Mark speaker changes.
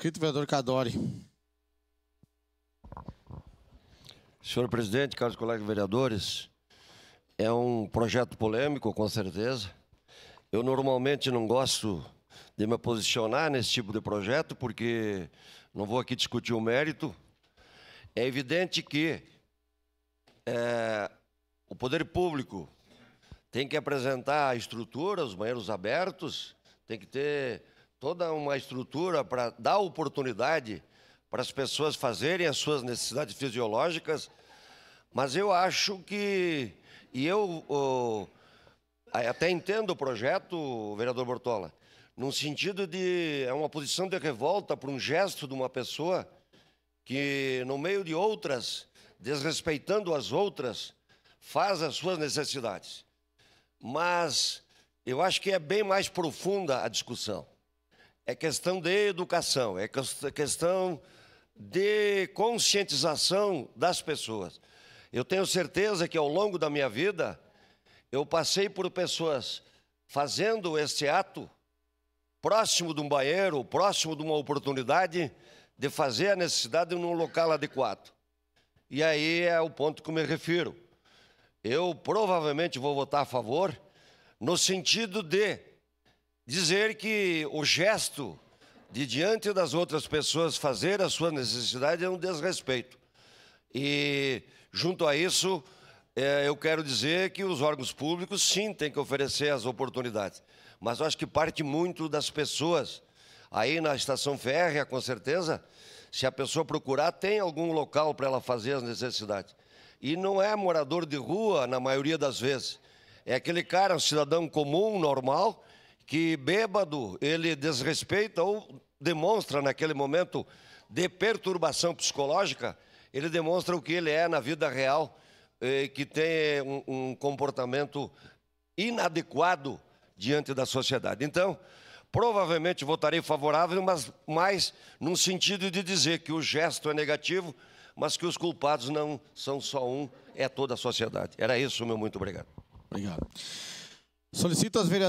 Speaker 1: Inscrito, vereador Cadori.
Speaker 2: Senhor presidente, caros colegas vereadores, é um projeto polêmico, com certeza. Eu normalmente não gosto de me posicionar nesse tipo de projeto, porque não vou aqui discutir o mérito. É evidente que o poder público tem que apresentar a estrutura, os banheiros abertos, tem que ter toda uma estrutura para dar oportunidade para as pessoas fazerem as suas necessidades fisiológicas, mas eu acho que, até entendo o projeto, vereador Bortola, num sentido de, é uma posição de revolta por um gesto de uma pessoa que, no meio de outras, desrespeitando as outras, faz as suas necessidades. Mas eu acho que é bem mais profunda a discussão. É questão de educação, é questão de conscientização das pessoas. Eu tenho certeza que, ao longo da minha vida, eu passei por pessoas fazendo esse ato próximo de um banheiro, próximo de uma oportunidade de fazer a necessidade num local adequado. E aí é o ponto que eu me refiro. Eu provavelmente vou votar a favor, no sentido de dizer que o gesto de, diante das outras pessoas, fazer a sua necessidade é um desrespeito. E, junto a isso, eu quero dizer que os órgãos públicos, sim, têm que oferecer as oportunidades. Mas eu acho que parte muito das pessoas. Aí na estação férrea, com certeza, se a pessoa procurar, tem algum local para ela fazer as necessidades. E não é morador de rua, na maioria das vezes. É aquele cara, um cidadão comum, normal, que, bêbado, ele desrespeita ou demonstra, naquele momento de perturbação psicológica, ele demonstra o que ele é na vida real, que tem um comportamento inadequado diante da sociedade. Então, provavelmente votarei favorável, mas mais num sentido de dizer que o gesto é negativo, mas que os culpados não são só um, é toda a sociedade. Era isso, meu muito obrigado.
Speaker 1: Obrigado. Solicito às vereadoras